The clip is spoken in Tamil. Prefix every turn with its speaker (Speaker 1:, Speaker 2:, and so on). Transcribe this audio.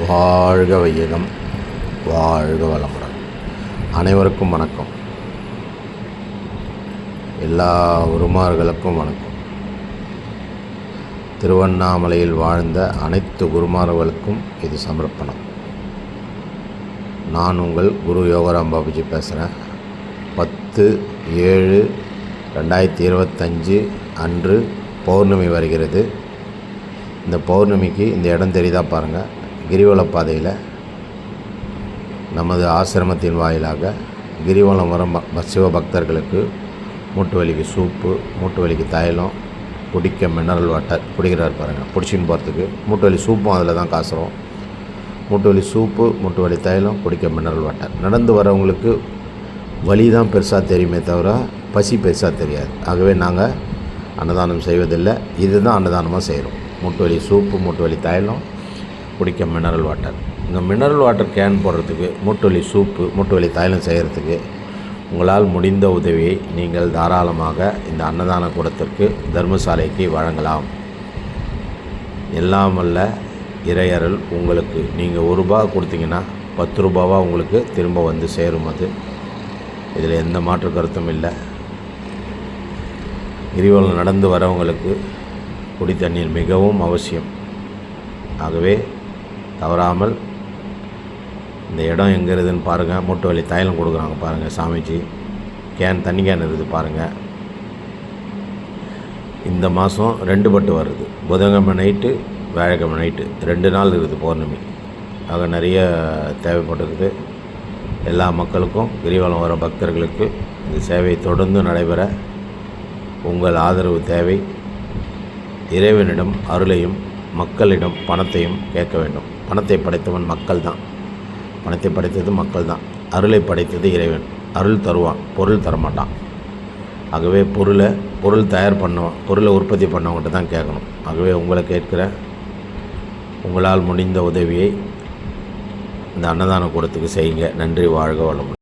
Speaker 1: வாழ்க வையகம், வாழ்க வளமுடன். அனைவருக்கும் வணக்கம். எல்லா குருமார்களுக்கும் வணக்கம். திருவண்ணாமலையில் வாழ்ந்த அனைத்து குருமார்களுக்கும் இது சமர்ப்பணம். நான் உங்கள் குரு யோகராம் பாபுஜி பேசுகிறேன். 10/7/2025 அன்று பௌர்ணமி வருகிறது. இந்த பௌர்ணமிக்கு இந்த இடம் தெரியுதா பாருங்கள். கிரிவல பாதையில் நமது ஆசிரமத்தின் வாயிலாக கிரிவலம் வரும் சிவபக்தர்களுக்கு மூட்டு வலிக்கு சூப்பு, மூட்டு வலிக்கு தைலம், குடிக்க மினரல் வாட்டர் குடிக்கிறார் பாருங்கள். பிடிச்சின்னு போகிறதுக்கு மூட்டு வலி சூப்பும் அதில் தான் காசுறோம். மூட்டு வலி சூப்பு, மூட்டு வலி தைலம், குடிக்க மினரல் வாட்டர். நடந்து வரவங்களுக்கு வலி தான் பெருசாக தெரியுமே தவிர பசி பெருசாக தெரியாது. ஆகவே நாங்கள் அன்னதானம் செய்வதில்லை. இதுதான் அன்னதானமாக செய்கிறோம். மூட்டு வலி சூப்பு, மூட்டு வலி தைலம், குடிக்க மினரல் வாட்டர். இந்த மினரல் வாட்டர் கேன் போடுறதுக்கு, மூட்டு வலி சூப்பு, மூட்டு வலி தைலம் செய்கிறதுக்கு உங்களால் முடிந்த உதவியை நீங்கள் தாராளமாக இந்த அன்னதான கூடத்திற்கு தர்மசாலைக்கு வழங்கலாம். எல்லாம் வல்ல இறையருள் உங்களுக்கு. நீங்கள் ₹1 கொடுத்தீங்கன்னா 10 ரூபாவாக உங்களுக்கு திரும்ப வந்து சேரும். அது இதில் எந்த மாற்று கருத்தும் இல்லை. கிரிவலம் நடந்து வரவங்களுக்கு குடி தண்ணீர் மிகவும் அவசியம். ஆகவே தவறாமல் இந்த இடம் எங்கே இருக்குதுன்னு பாருங்கள். மூட்டு வலி தைலம் கொடுக்குறாங்க பாருங்கள். சாமிஜி தண்ணி கேன் இருக்குது பாருங்கள். இந்த மாதம் 2 பட்டு வருது. புதன்கிழமை நைட்டு, வியாழக்கிழமை நைட்டு 2 நாள் இருக்குது பௌர்ணமி. ஆக நிறைய தேவைப்பட்டிருக்குது. எல்லா மக்களுக்கும், கிரிவலம் வர பக்தர்களுக்கு இந்த சேவை தொடர்ந்து நடைபெற உங்கள் ஆதரவு தேவை. இறைவனிடம் அருளையும் மக்களிடம் பணத்தையும் கேட்க வேண்டும். பணத்தை படைத்தவன் மக்கள் தான். பணத்தை படைத்தது மக்கள் தான். அருளை படைத்தது இறைவன். அருள் தருவான், பொருள் தரமாட்டான். ஆகவே பொருள் தயார் பண்ணுவான், பொருளை உற்பத்தி பண்ணவங்கள்ட்ட தான் கேட்கணும். ஆகவே உங்களை கேட்கிற உங்களால் முடிந்த உதவியை இந்த அன்னதான கூடத்துக்கு செய்யுங்க. நன்றி. வாழ்க வளமுடன்.